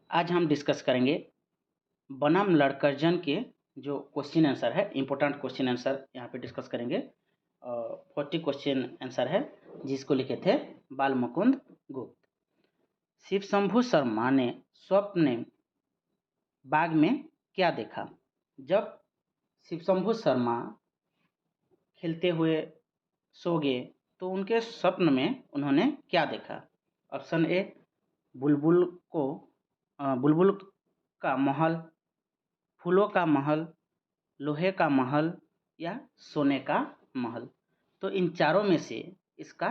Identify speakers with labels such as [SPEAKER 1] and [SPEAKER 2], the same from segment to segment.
[SPEAKER 1] आज हम डिस्कस करेंगे बनाम लड़करजन के जो क्वेश्चन आंसर है, इम्पोर्टेंट क्वेश्चन आंसर यहाँ पे डिस्कस करेंगे। 40 क्वेश्चन आंसर है जिसको लिखे थे बालमुकुंद गुप्त। शिव शंभु शर्मा ने स्वप्न बाग में क्या देखा? जब शिव शंभु शर्मा खेलते हुए सो गए तो उनके स्वप्न में उन्होंने क्या देखा? ऑप्शन ए, बुलबुल बुलबुल का महल, फूलों का महल, लोहे का महल या सोने का महल। तो इन चारों में से इसका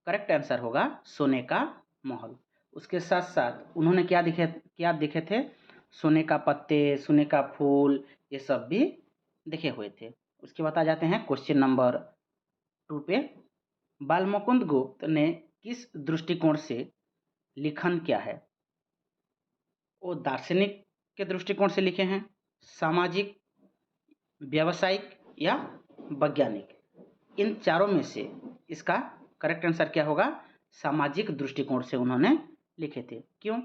[SPEAKER 1] करेक्ट आंसर होगा सोने का महल। उसके साथ साथ उन्होंने क्या देखे थे? सोने का पत्ते, सोने का फूल, ये सब भी देखे हुए थे। उसके बाद आ जाते हैं क्वेश्चन नंबर 2 पे। बालमुकुंद गुप्त ने किस दृष्टिकोण से लिखन किया है? वो दार्शनिक के दृष्टिकोण से लिखे हैं, सामाजिक, व्यावसायिक या वैज्ञानिक। इन चारों में से इसका करेक्ट आंसर क्या होगा? सामाजिक दृष्टिकोण से उन्होंने लिखे थे। क्यों?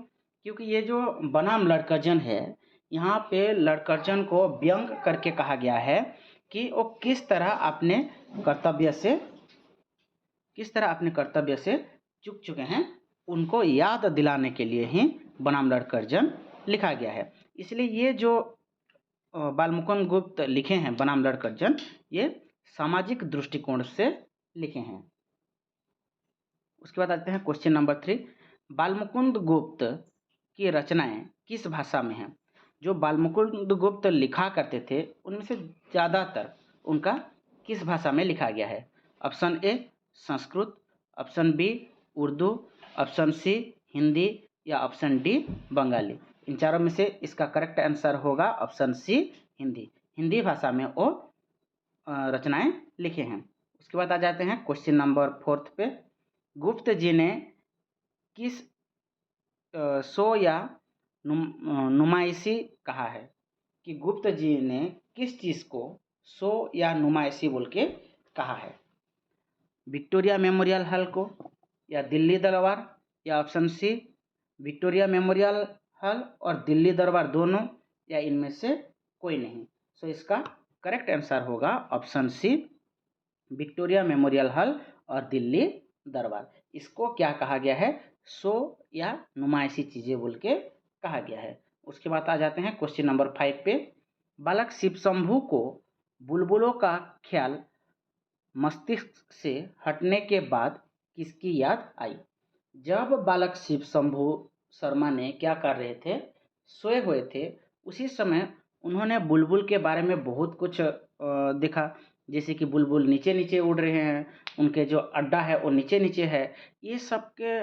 [SPEAKER 1] क्योंकि ये जो बनाम लड़करजन है, यहाँ पे लड़करजन को व्यंग करके कहा गया है कि वो किस तरह अपने कर्तव्य से चूक चुके हैं, उनको याद दिलाने के लिए ही बनाम लड़करजन लिखा गया है। इसलिए ये जो बालमुकुंद गुप्त लिखे हैं बनाम लड़करजन, ये सामाजिक दृष्टिकोण से लिखे हैं। उसके बाद आते हैं क्वेश्चन नंबर 3। बालमुकुंद गुप्त की रचनाएं किस भाषा में हैं? जो बालमुकुंद गुप्त लिखा करते थे उनमें से ज़्यादातर उनका किस भाषा में लिखा गया है? Option A Sanskrit, option B Urdu, option C Hindi या ऑप्शन डी बंगाली। इन चारों में से इसका करेक्ट आंसर होगा ऑप्शन सी हिंदी। हिंदी भाषा में वो रचनाएं लिखे हैं। उसके बाद आ जाते हैं क्वेश्चन नंबर 4 पे। गुप्त जी ने किस शो या नुमाइशी कहा है? कि गुप्त जी ने किस चीज़ को शो या नुमाइशी बोल के कहा है? विक्टोरिया मेमोरियल हॉल को या दिल्ली दरबार, या option C Victoria Memorial Hall और दिल्ली दरबार दोनों, या इनमें से कोई नहीं। सो इसका करेक्ट आंसर होगा option C Victoria Memorial Hall और दिल्ली दरबार। इसको क्या कहा गया है? शो या नुमाइशी चीज़ें बोल के कहा गया है। उसके बाद आ जाते हैं क्वेश्चन नंबर 5 पे। बालक शिव शंभु को बुलबुलों का ख्याल मस्तिष्क से हटने के बाद किसकी याद आई? जब बालक शिव शंभु शर्मा ने क्या कर रहे थे? सोए हुए थे। उसी समय उन्होंने बुलबुल के बारे में बहुत कुछ देखा, जैसे कि बुलबुल नीचे नीचे उड़ रहे हैं, उनके जो अड्डा है वो नीचे नीचे है। ये सब के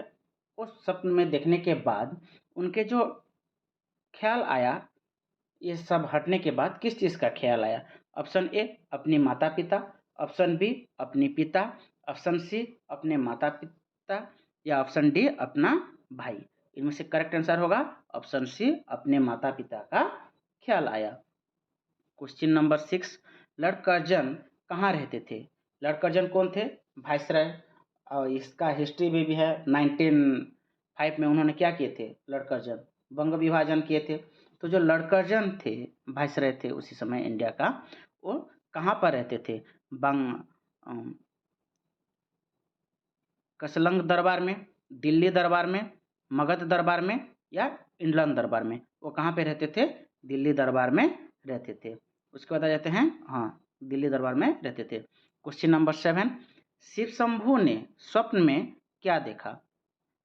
[SPEAKER 1] उस स्वप्न में देखने के बाद उनके जो ख्याल आया, ये सब हटने के बाद किस चीज़ का ख्याल आया? ऑप्शन ए अपने माता पिता, ऑप्शन बी अपने पिता, ऑप्शन सी अपने माता पिता या ऑप्शन डी अपना भाई। इनमें से करेक्ट आंसर होगा ऑप्शन सी अपने माता पिता का ख्याल आया। Question number 6। लड़करजन कहाँ रहते थे? लड़करजन कौन थे? वायसराय। और इसका हिस्ट्री में भी है। 1905 में उन्होंने क्या किए थे? लड़करजन बंग विभाजन किए थे। तो जो लड़करजन थे, वायसराय थे उसी समय इंडिया का, वो कहाँ पर रहते थे? कसलंग दरबार में, दिल्ली दरबार में, मगध दरबार में या इंग्लैंड दरबार में। वो कहाँ पे रहते थे? दिल्ली दरबार में रहते थे। उसके बाद आ जाते हैं, दिल्ली दरबार में रहते थे। Question number 7। शिव शंभु ने स्वप्न में क्या देखा?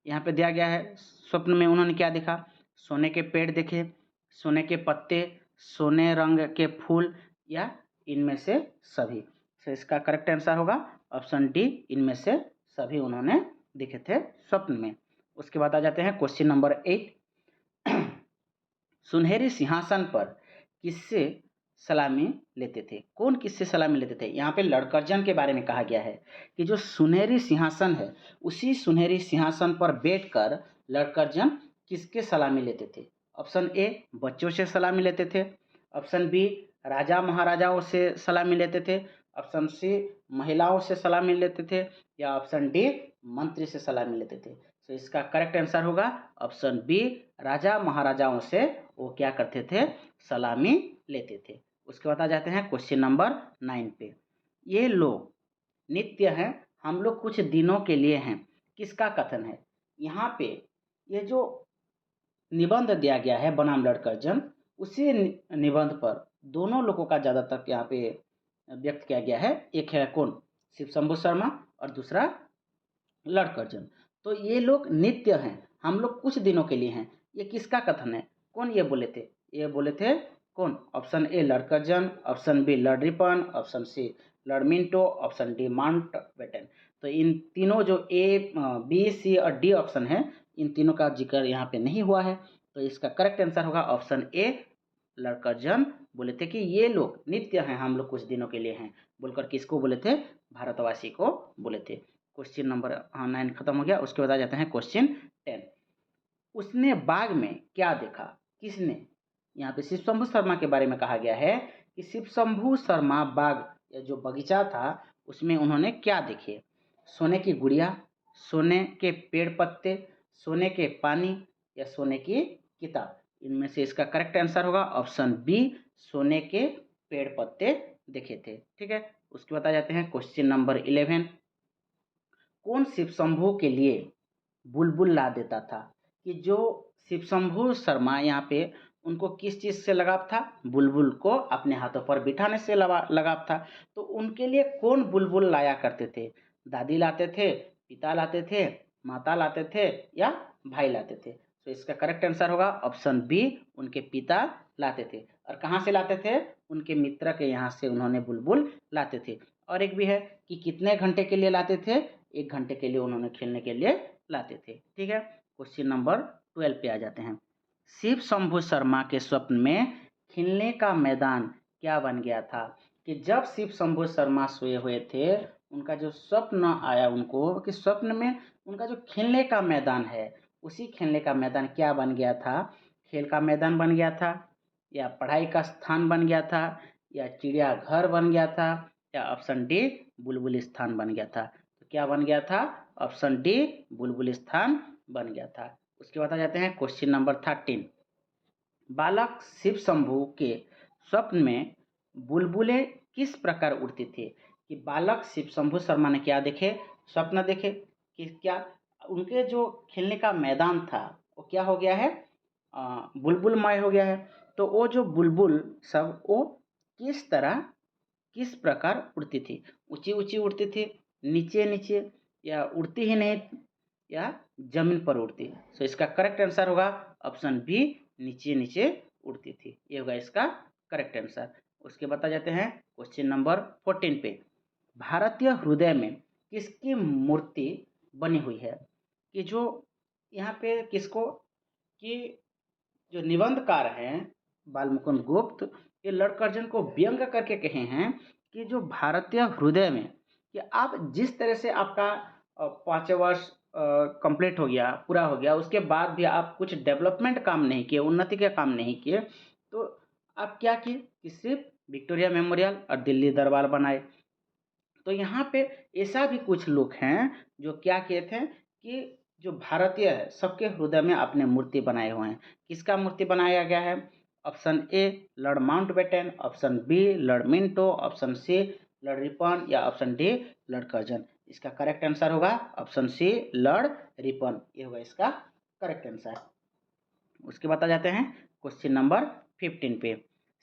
[SPEAKER 1] यहाँ पे दिया गया है स्वप्न में उन्होंने क्या देखा? सोने के पेड़ देखे, सोने के पत्ते, सोने रंग के फूल या इनमें से सभी। तो इसका करेक्ट आंसर होगा ऑप्शन डी, इनमें से सभी उन्होंने देखे थे स्वप्न में। उसके बाद आ जाते हैं क्वेश्चन नंबर 8। सुनहरी सिंहासन पर किससे सलामी लेते थे? कौन किससे सलामी लेते थे? यहाँ पे लड़करजन के बारे में कहा गया है कि जो सुनहरी सिंहासन है, उसी सुनहरी सिंहासन पर बैठकर लड़करजन किसके सलामी लेते थे? ऑप्शन ए बच्चों से सलामी लेते थे, ऑप्शन बी राजा महाराजाओं से सलामी लेते थे, ऑप्शन सी महिलाओं से सलामी लेते थे या ऑप्शन डी मंत्री से सलामी लेते थे। तो इसका करेक्ट आंसर होगा ऑप्शन बी, राजा महाराजाओं से वो क्या करते थे, सलामी लेते थे। उसके बाद आ जाते हैं क्वेश्चन नंबर 9 पे। ये लोग नित्य हैं, हम लोग कुछ दिनों के लिए हैं, किसका कथन है। यहाँ पे ये जो निबंध दिया गया है बनाम लड़कर्जन, उसी निबंध पर दोनों लोगों का ज़्यादातर यहाँ पे व्यक्त किया गया है। एक है कौन, शिव शंभु शर्मा, और दूसरा लड़कर्जन। तो ये लोग नित्य हैं, हम लोग कुछ दिनों के लिए हैं, ये किसका कथन है, कौन ये बोले थे, ये बोले थे कौन, option A Lord Curzon, option B Lord Ripon, option C Lord Minto, option D Mountbatten. तो इन तीनों जो ए बी सी और डी ऑप्शन है, इन तीनों का जिक्र यहाँ पे नहीं हुआ है। तो इसका करेक्ट आंसर होगा ऑप्शन ए, लड़कर्जन बोले थे कि ये लोग नित्य हैं, हम लोग कुछ दिनों के लिए हैं, बोलकर किसको बोले थे, भारतवासी को बोले थे। क्वेश्चन नंबर 9 खत्म हो गया। उसके बाद आ जाते हैं क्वेश्चन 10। उसने बाग में क्या देखा, किसने, यहाँ पे शिव शंभु शर्मा के बारे में कहा गया है कि शिव शंभु शर्मा बाग या जो बगीचा था उसमें उन्होंने क्या देखे, सोने की गुड़िया, सोने के पेड़ पत्ते, सोने के पानी, या सोने की किताब। इनमें से इसका करेक्ट आंसर होगा ऑप्शन बी, सोने के पेड़ पत्ते देखे थे। ठीक है, उसके बाद आ जाते हैं क्वेश्चन नंबर 11। कौन शिव शंभु के लिए बुलबुल ला देता था, कि जो शिव शंभु शर्मा यहाँ पे उनको किस चीज़ से लगाव था, बुलबुल को अपने हाथों पर बिठाने से लगाव था। तो उनके लिए कौन बुलबुल लाया करते थे, दादी लाते थे, पिता लाते थे, माता लाते थे, या भाई लाते थे। तो इसका करेक्ट आंसर होगा ऑप्शन बी, उनके पिता लाते थे। और कहाँ से लाते थे, उनके मित्र के यहाँ से उन्होंने बुलबुल लाते थे। और एक भी है कि कितने घंटे के लिए लाते थे, 1 घंटे के लिए उन्होंने खेलने के लिए लाते थे। ठीक है, क्वेश्चन नंबर 12 पे आ जाते हैं। शिव शंभु शर्मा के स्वप्न में खेलने का मैदान क्या बन गया था, कि जब शिव शंभु शर्मा सोए हुए थे, उनका जो स्वप्न आया उनको कि स्वप्न में उनका जो खेलने का मैदान है, उसी खेलने का मैदान क्या बन गया था, खेल का मैदान बन गया था, या पढ़ाई का स्थान बन गया था, या चिड़ियाघर बन गया था, या ऑप्शन डी बुलबुल स्थान बन गया था। तो क्या बन गया था, ऑप्शन डी बुलबुल स्थान बन गया था। उसके बाद आ जाते हैं क्वेश्चन नंबर 13। बालक शिव शंभु के स्वप्न में बुलबुलें किस प्रकार उड़ती थी, कि बालक शिव शंभु शर्मा ने क्या देखे, स्वप्न देखे कि क्या उनके जो खेलने का मैदान था वो क्या हो गया है, बुलबुलमय हो गया है। तो वो जो बुलबुल सब वो किस तरह, किस प्रकार उड़ती थी, ऊंची ऊंची उड़ती थी, नीचे नीचे, या उड़ती ही नहीं, या जमीन पर उड़ती। सो इसका करेक्ट आंसर होगा ऑप्शन बी, नीचे नीचे उड़ती थी। ये होगा इसका करेक्ट आंसर। उसके बाद आ जाते हैं क्वेश्चन नंबर 14 पे। भारतीय हृदय में किसकी मूर्ति बनी हुई है, कि जो यहाँ पे किसको, कि जो निबंधकार हैं बालमुकुंद गुप्त, ये लड़कर्जन को व्यंग करके कहे हैं कि जो भारतीय हृदय में, कि आप जिस तरह से आपका 5 वर्ष कंप्लीट हो गया, पूरा हो गया, उसके बाद भी आप कुछ डेवलपमेंट काम नहीं किए, उन्नति के काम नहीं किए, तो आप क्या किए कि सिर्फ विक्टोरिया मेमोरियल और दिल्ली दरबार बनाए। तो यहाँ पे ऐसा भी कुछ लोग हैं जो क्या किए थे कि जो भारतीय है सबके हृदय में अपने मूर्ति बनाए हुए हैं। किसका मूर्ति बनाया गया है, option A Lord Mountbatten, option B Lord Minto, option C Lord Ripon, या ऑप्शन डी लॉर्ड कर्जन। इसका करेक्ट आंसर होगा ऑप्शन सी लॉर्ड रिपन। ये होगा इसका करेक्ट आंसर। उसके बाद आ जाते हैं क्वेश्चन नंबर 15 पे।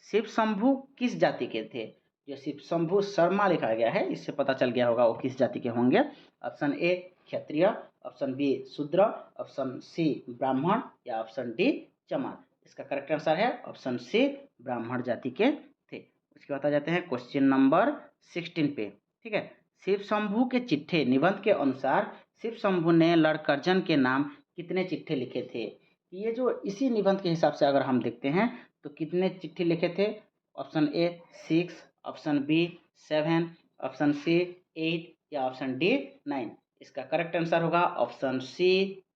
[SPEAKER 1] शिव शंभु किस जाति के थे, जो शिव शंभु शर्मा लिखा गया है इससे पता चल गया होगा वो किस जाति के होंगे। Option A Kshatriya, option B Shudra, option C Brahmin, या ऑप्शन डी चमार। इसका करेक्ट आंसर है ऑप्शन सी, ब्राह्मण जाति के थे। उसके बाद आ जाते हैं क्वेश्चन नंबर 16 पे। ठीक है, शिव शंभु के चिट्ठे निबंध के अनुसार शिव शंभु ने लड़कर्जन के नाम कितने चिट्ठे लिखे थे। ये जो इसी निबंध के हिसाब से अगर हम देखते हैं तो कितने चिट्ठी लिखे थे, option A 6, option B 7, option C 8, या ऑप्शन डी 9। इसका करेक्ट आंसर होगा ऑप्शन सी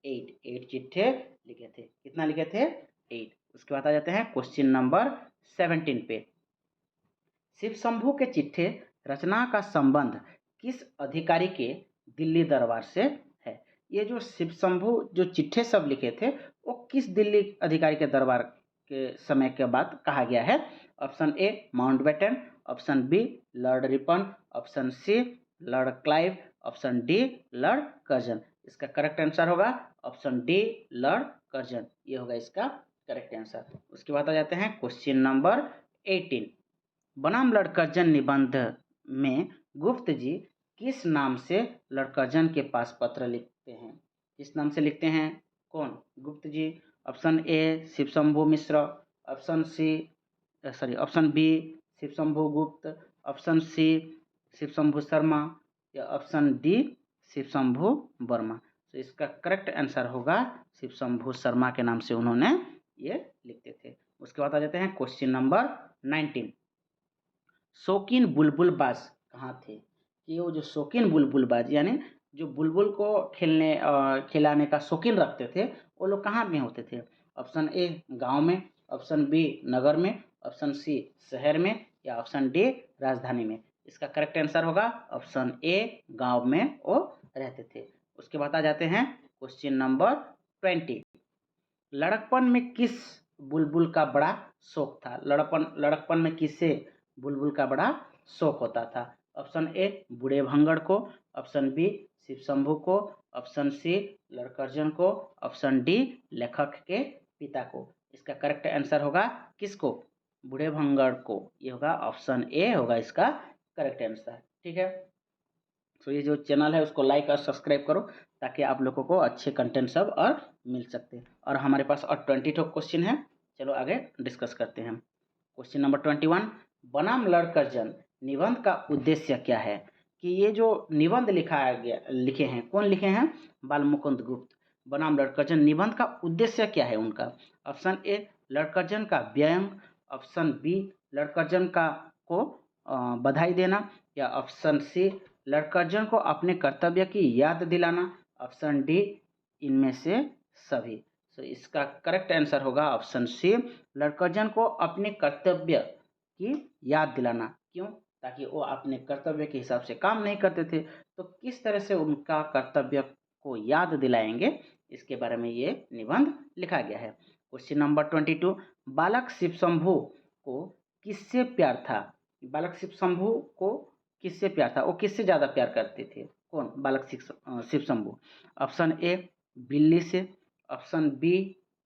[SPEAKER 1] 8 चिट्ठे लिखे थे। कितना लिखे थे, 8। उसके बाद आ जाते हैं क्वेश्चन नंबर 17 पे। शिव शंभु के चिट्ठे रचना का संबंध किस अधिकारी के दिल्ली दरबार से है, ये जो शिव शंभू जो चिट्ठे सब लिखे थे वो किस दिल्ली अधिकारी के दरबार के समय के बाद कहा गया है? Option A Mountbatten, option B Lord Ripon, option C Lord Clive, option D Lord Curzon. इसका करेक्ट आंसर होगा ऑप्शन डी लॉर्ड कर्जन, ये होगा इसका करेक्ट आंसर। उसके बाद आ जाते हैं क्वेश्चन नंबर 18। बनाम लॉर्ड कर्जन निबंध में गुप्त जी किस नाम से लॉर्ड कर्जन के पास पत्र लिखते हैं? किस नाम से लिखते हैं? कौन? Gupt ji. Option A Shiv Shambhu Mishra, option B Shiv Shambhu Gupt, option C Shiv Shambhu Sharma, या ऑप्शन डी शिव शंभू वर्मा। तो इसका करेक्ट आंसर होगा शिव शंभू शर्मा के नाम से उन्होंने ये लिखते थे। उसके बाद आ जाते हैं क्वेश्चन नंबर 19। शौकीन बुलबुलबाज कहाँ थे? कि वो जो शौकीन बुलबुलबाज यानी जो बुलबुल को खिलाने का शौकीन रखते थे वो लोग कहाँ में होते थे? ऑप्शन ए गांव में, ऑप्शन बी नगर में, ऑप्शन सी शहर में, या ऑप्शन डी राजधानी में। इसका करेक्ट आंसर होगा ऑप्शन ए गांव में वो रहते थे। उसके बाद आ जाते हैं क्वेश्चन नंबर 20। लड़कपन में किस बुलबुल का बड़ा शौक था? लड़कपन में किससे बुलबुल का बड़ा शौक होता था? ऑप्शन ए बूढ़े भंगड़ को, ऑप्शन बी शिव शंभू को, ऑप्शन सी लॉर्ड कर्जन को, ऑप्शन डी लेखक के पिता को। इसका करेक्ट आंसर होगा किसको? बूढ़े भंगड़ को। ये होगा ऑप्शन ए होगा इसका करेक्ट आंसर। ठीक है, तो ये जो चैनल है उसको लाइक और सब्सक्राइब करो ताकि आप लोगों को अच्छे कंटेंट सब और मिल सकते हैं। और हमारे पास और 20 क्वेश्चन है, चलो आगे डिस्कस करते हैं। Question number 21। बनाम लॉर्ड कर्जन निबंध का उद्देश्य क्या है? कि ये जो निबंध लिखे हैं, कौन लिखे हैं? बालमुकुंद गुप्त। बनाम लॉर्ड कर्जन निबंध का उद्देश्य क्या है उनका? ऑप्शन ए लॉर्ड कर्जन का व्यंग, ऑप्शन बी लॉर्ड कर्जन को बधाई देना, या ऑप्शन सी लॉर्ड कर्जन को अपने कर्तव्य की याद दिलाना, ऑप्शन डी इनमें से सभी। तो इसका करेक्ट आंसर होगा ऑप्शन सी लॉर्ड कर्जन को अपने कर्तव्य की याद दिलाना। क्यों? ताकि वो अपने कर्तव्य के हिसाब से काम नहीं करते थे, तो किस तरह से उनका कर्तव्य को याद दिलाएंगे, इसके बारे में ये निबंध लिखा गया है। Question number 22। बालक शिव शंभू को किससे प्यार था? बालक शिव शंभू को किससे प्यार था? वो किससे ज़्यादा प्यार करते थे? कौन? बालक शिव शंभू। ऑप्शन ए बिल्ली से, ऑप्शन बी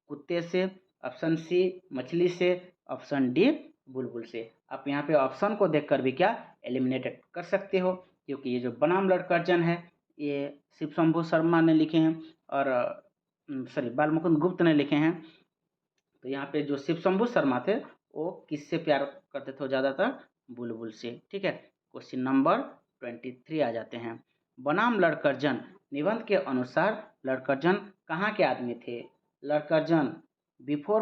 [SPEAKER 1] कुत्ते से, ऑप्शन सी मछली से, ऑप्शन डी बुलबुल से। आप यहाँ पे ऑप्शन को देखकर भी क्या एलिमिनेट कर सकते हो, क्योंकि ये जो बनाम लॉर्ड कर्जन है ये शिव शंभू शर्मा ने लिखे हैं और बालमुकुंद गुप्त ने लिखे हैं। तो यहाँ पे जो शिव शंभू शर्मा थे वो किससे प्यार करते थे? ज़्यादातर बुलबुल से। ठीक है, क्वेश्चन नंबर 23 आ जाते हैं। बनाम लॉर्ड कर्जन निबंध के अनुसार लॉर्ड कर्जन कहाँ के आदमी थे? लॉर्ड कर्जन बिफोर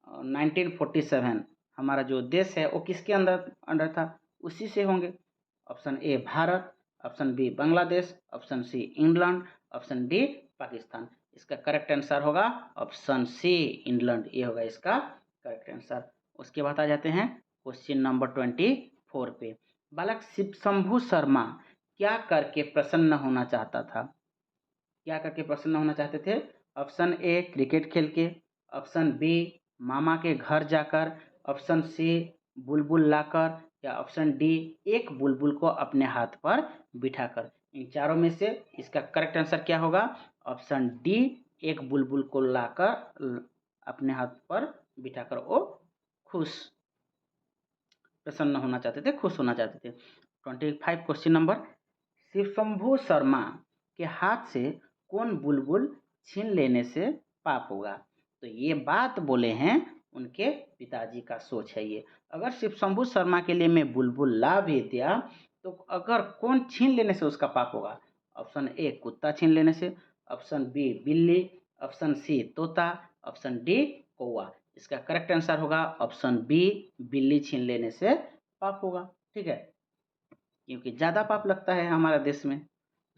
[SPEAKER 1] 1947 हमारा जो देश है वो किसके अंडर था? उसी से होंगे। Option A Bharat, option B Bangladesh, option C England, option D Pakistan. इसका करेक्ट आंसर होगा ऑप्शन सी इंग्लैंड, ये होगा इसका करेक्ट आंसर। उसके बाद आ जाते हैं क्वेश्चन नंबर 24 पे। बालक शिव शंभू शर्मा क्या करके प्रसन्न होना चाहता था? क्या करके प्रसन्न होना चाहते थे? ऑप्शन ए क्रिकेट खेल के, ऑप्शन बी मामा के घर जाकर, ऑप्शन सी बुलबुल लाकर, या ऑप्शन डी एक बुलबुल को अपने हाथ पर बिठाकर। इन चारों में से इसका करेक्ट आंसर क्या होगा? ऑप्शन डी एक बुलबुल को लाकर अपने हाथ पर बिठाकर वो खुश प्रसन्न होना चाहते थे, खुश होना चाहते थे। 25 क्वेश्चन नंबर। शिव शंभू शर्मा के हाथ से कौन बुलबुल छीन लेने से पाप होगा? तो ये बात बोले हैं उनके पिताजी का सोच है ये। अगर शिव शंभू शर्मा के लिए मैं बुलबुल ला भी दिया तो अगर कौन छीन लेने से उसका पाप होगा? ऑप्शन ए कुत्ता छीन लेने से, ऑप्शन बी बिल्ली, ऑप्शन सी तोता, ऑप्शन डी कौवा। इसका करेक्ट आंसर होगा ऑप्शन बी बिल्ली छीन लेने से पाप होगा। ठीक है, क्योंकि ज़्यादा पाप लगता है हमारे देश में।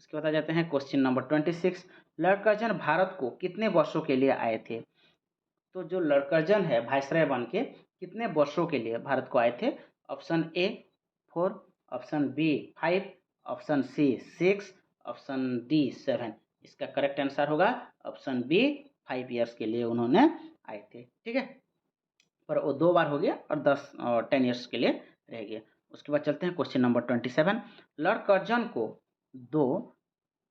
[SPEAKER 1] उसके बाद आ जाते हैं question number 26। Lord Curzon Bharat को कितने वर्षों के लिए आए थे? तो जो लॉर्ड कर्जन है वायसराय बन के कितने वर्षों के लिए भारत को आए थे? Option A 4, option B 5, option C 6, option D 7। इसका करेक्ट आंसर होगा ऑप्शन बी 5 ईयर्स के लिए उन्होंने आए थे। ठीक है, पर वो 2 बार हो गया और 10 ईयर्स के लिए रह गया। उसके बाद चलते हैं क्वेश्चन नंबर 27। लॉर्ड कर्जन को 2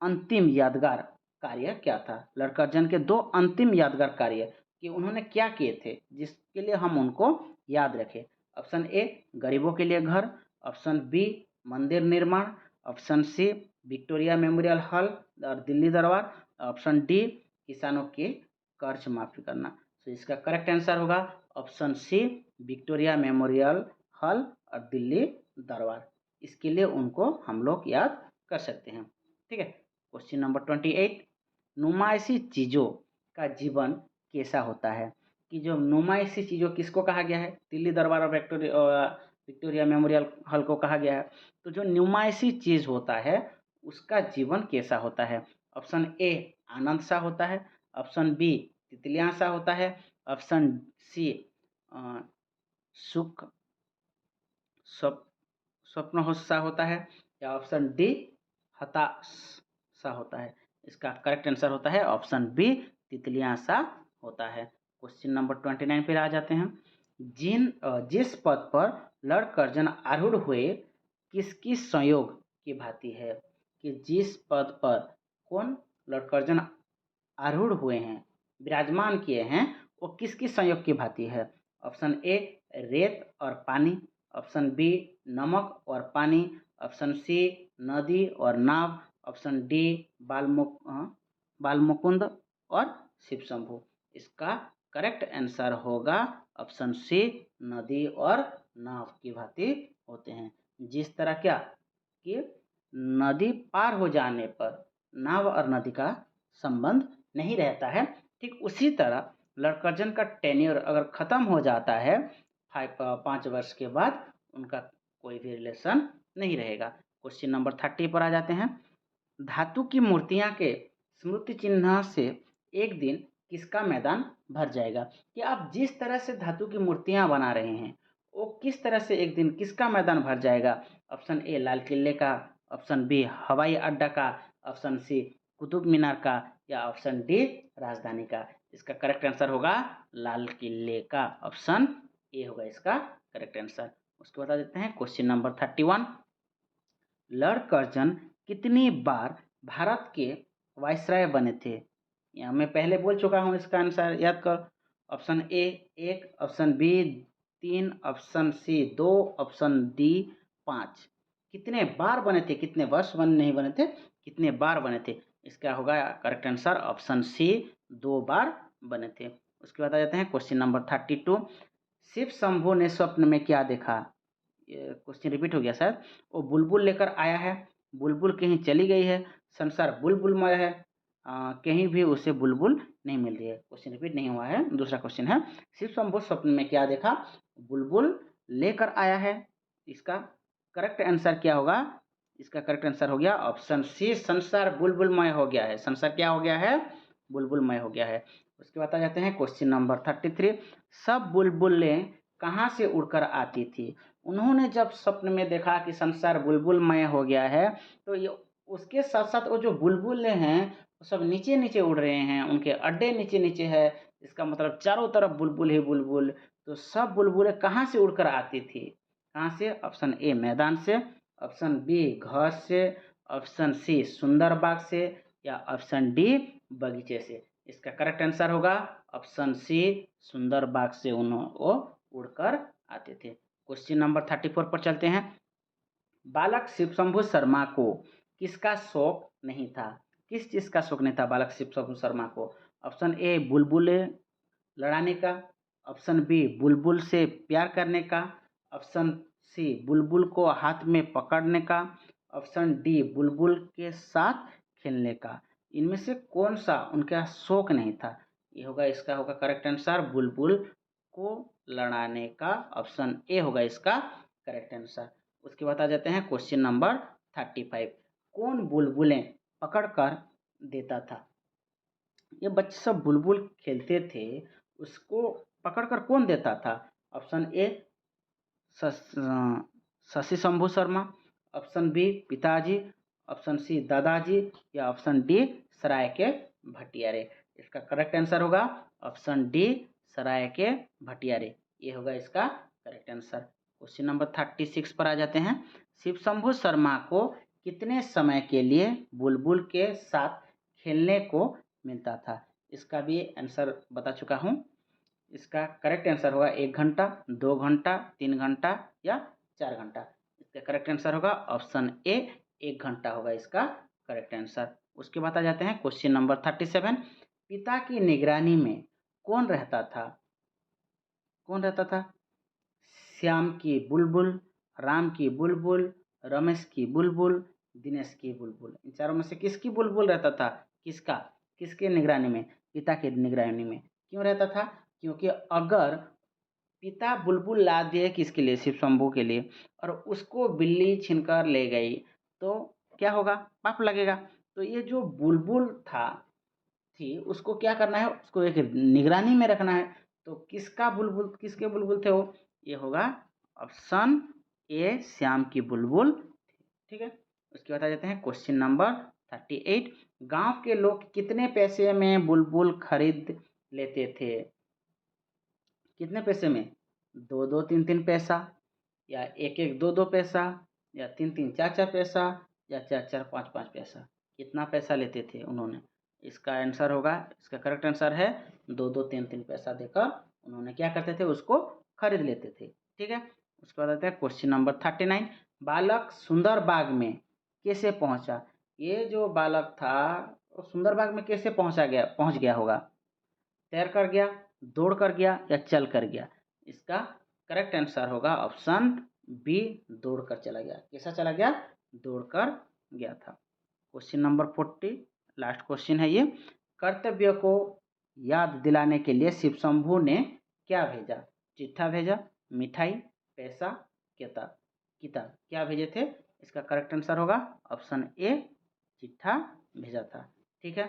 [SPEAKER 1] अंतिम यादगार कार्य क्या था? लॉर्ड कर्जन के 2 अंतिम यादगार कार्य कि उन्होंने क्या किए थे जिसके लिए हम उनको याद रखें। ऑप्शन ए गरीबों के लिए घर, ऑप्शन बी मंदिर निर्माण, option C Victoria Memorial Hall और दिल्ली दरबार, ऑप्शन डी किसानों के कर्ज माफी करना। तो इसका करेक्ट आंसर होगा option C Victoria Memorial Hall और दिल्ली दरबार। इसके लिए उनको हम लोग याद कर सकते हैं। ठीक है, क्वेश्चन नंबर 28। नुमाइशी चीज़ों का जीवन कैसा होता है? कि जो नुमाइशी चीज़ों किसको कहा गया है? दिल्ली दरबार और विक्टोरिया मेमोरियल हॉल को कहा गया है। तो जो नुमाइशी चीज़ होता है उसका जीवन कैसा होता है? ऑप्शन ए आनंद सा होता है, ऑप्शन बी तितलियां सा होता है, ऑप्शन सी सुख स्वप्न सा होता है, या ऑप्शन डी हताश सा होता है। इसका करेक्ट आंसर होता है ऑप्शन बी तितलियां सा होता है। क्वेश्चन नंबर 29 पर आ जाते हैं। जिस पद पर लॉर्ड कर्जन आरूढ़ हुए किसकी संयोग की भांति है? कि जिस पद पर कौन लॉर्ड कर्जन आरूढ़ हुए हैं, विराजमान किए हैं, वो किसकी संयोग की भांति है? ऑप्शन ए रेत और पानी, ऑप्शन बी नमक और पानी, ऑप्शन सी नदी और नाव, ऑप्शन डी बालमुकुंद और शिव शंभु। इसका करेक्ट आंसर होगा ऑप्शन सी नदी और नाव की भांति होते हैं। जिस तरह क्या कि नदी पार हो जाने पर नाव और नदी का संबंध नहीं रहता है, ठीक उसी तरह लॉर्ड कर्जन का टेन्योर अगर ख़त्म हो जाता है 5 वर्ष के बाद, उनका कोई भी रिलेशन नहीं रहेगा। क्वेश्चन नंबर 30 पर आ जाते हैं। धातु की मूर्तियां के स्मृति चिन्ह से एक दिन किसका मैदान भर जाएगा? कि आप जिस तरह से धातु की मूर्तियां बना रहे हैं वो किस तरह से एक दिन किसका मैदान भर जाएगा? ऑप्शन ए लाल किले का, ऑप्शन बी हवाई अड्डा का, ऑप्शन सी कुतुब मीनार का, या ऑप्शन डी राजधानी का। इसका करेक्ट आंसर होगा लाल किले का, ऑप्शन ए होगा इसका करेक्ट आंसर। उसके बता देते हैं क्वेश्चन नंबर 31। लॉर्ड कर्जन कितनी बार भारत के वायसराय बने थे? यहाँ मैं पहले बोल चुका हूँ, इसका आंसर याद कर। Option A 1, option B 3, option C 2, option D 5। कितने बार बने थे, कितने वर्ष बने नहीं बने थे, कितने बार बने थे? इसका होगा करेक्ट आंसर ऑप्शन सी 2 बार बने थे। उसके बाद आ जाते हैं क्वेश्चन नंबर 32। शिव शंभु ने स्वप्न में क्या देखा? ये क्वेश्चन रिपीट हो गया शायद। वो बुलबुल लेकर आया है, बुलबुल कहीं चली गई है, संसार बुलबुलमय है, कहीं भी उसे बुलबुल नहीं मिल रही है। क्वेश्चन रिपीट नहीं हुआ है, दूसरा क्वेश्चन है। शिव शंभु स्वप्न में क्या देखा? बुलबुल लेकर आया है। इसका करेक्ट आंसर क्या होगा? इसका करेक्ट आंसर हो गया ऑप्शन सी संसार बुलबुलमय हो गया है। संसार क्या हो गया है? बुलबुलमय हो गया है। उसके बाद आ जाते हैं क्वेश्चन नंबर 33। सब बुलबुलें कहाँ से उड़कर आती थी? उन्होंने जब स्वप्न में देखा कि संसार बुलबुलमय हो गया है, तो ये उसके साथ साथ वो जो बुलबुलें हैं वो सब नीचे नीचे उड़ रहे हैं, उनके अड्डे नीचे नीचे है। इसका मतलब चारों तरफ बुलबुल ही बुलबुल। तो सब बुलबुलें कहाँ से उड़कर आती थी? कहाँ से? ऑप्शन ए मैदान से, ऑप्शन बी घर से, ऑप्शन सी सुंदर बाग से, या ऑप्शन डी बगीचे से। इसका करेक्ट आंसर होगा ऑप्शन सी सुंदर बाग से वो उड़कर आते थे। क्वेश्चन नंबर 34 पर चलते हैं। बालक शिव शंभु शर्मा को किसका शौक नहीं था? किस चीज़ का शौक नहीं था बालक शिव शंभु शर्मा को? ऑप्शन ए बुलबुले लड़ाने का, ऑप्शन बी बुलबुल से प्यार करने का, ऑप्शन सी बुलबुल को हाथ में पकड़ने का, ऑप्शन डी बुलबुल के साथ खेलने का। इनमें से कौन सा उनका शौक नहीं था? ये होगा इसका होगा करेक्ट आंसर बुलबुल को लड़ाने का, ऑप्शन ए होगा इसका करेक्ट आंसर। उसके बाद आ जाते हैं क्वेश्चन नंबर 35। कौन बुलबुलें पकड़ कर देता था? ये बच्चे सब बुलबुल खेलते थे, उसको पकड़कर कौन देता था? Option A Shashi Shambhu Sharma, option B पिताजी, ऑप्शन सी दादाजी या ऑप्शन डी सराय के भटियारे। इसका करेक्ट आंसर होगा ऑप्शन डी सराय के भटियारे। ये होगा इसका करेक्ट आंसर। क्वेश्चन नंबर 36 पर आ जाते हैं। शिव शंभु शर्मा को कितने समय के लिए बुलबुल के साथ खेलने को मिलता था? इसका भी आंसर बता चुका हूँ। इसका करेक्ट आंसर होगा 1 घंटा, 2 घंटा, 3 घंटा या 4 घंटा। इसका करेक्ट आंसर होगा ऑप्शन ए 1 घंटा होगा इसका करेक्ट आंसर। उसके बाद आ जाते हैं क्वेश्चन नंबर 37। पिता की निगरानी में कौन रहता था? कौन रहता था? श्याम की बुलबुल, राम की बुलबुल, रमेश की बुलबुल, दिनेश की बुलबुल। इन चारों में से किसकी बुलबुल रहता था? किसका? किसके निगरानी में? पिता के निगरानी में। क्यों रहता था? क्योंकि अगर पिता बुलबुल ला दिए किसके लिए? शिव शंभू के लिए, और उसको बिल्ली छीनकर ले गई तो क्या होगा? पाप लगेगा। तो ये जो बुलबुल थी उसको क्या करना है? उसको एक निगरानी में रखना है। तो किसका बुलबुल, किसके बुलबुल थे वो? ये होगा ऑप्शन ए श्याम की बुलबुल। ठीक है। उसके बाद आ जाते हैं क्वेश्चन नंबर 38। गांव के लोग कितने पैसे में बुलबुल खरीद लेते थे? कितने पैसे में? 2-2, 3-3 पैसा, या 1-1, 2-2 पैसा, या 3-3, 4-4 पैसा, या 4-4, 5-5 पैसा। कितना पैसा लेते थे उन्होंने? इसका आंसर होगा, इसका करेक्ट आंसर है 2-2, 3-3 पैसा देकर उन्होंने क्या करते थे? उसको खरीद लेते थे। ठीक है। उसके बाद आता है क्वेश्चन नंबर 39। बालक सुंदर बाग में कैसे पहुंचा? ये जो बालक था वो सुंदर बाग में कैसे पहुंच गया होगा? तैर कर गया, दौड़ कर गया, या चल कर गया? इसका करेक्ट आंसर होगा ऑप्शन बी दौड़ कर चला गया। कैसा चला गया? दौड़ कर गया था। क्वेश्चन नंबर 40 लास्ट क्वेश्चन है ये। कर्तव्य को याद दिलाने के लिए शिव शंभू ने क्या भेजा? चिट्ठा भेजा, मिठाई, पैसा, किताब। किताब क्या भेजे थे? इसका करेक्ट आंसर होगा ऑप्शन ए चिट्ठा भेजा था। ठीक है।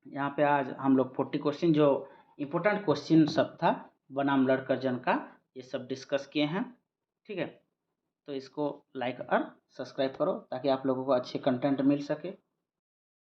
[SPEAKER 1] यहाँ पे आज हम लोग 40 क्वेश्चन जो इम्पोर्टेंट क्वेश्चन सब था बनाम लड़कर्जन का, ये सब डिस्कस किए हैं। ठीक है। तो इसको लाइक और सब्सक्राइब करो ताकि आप लोगों को अच्छे कंटेंट मिल सके।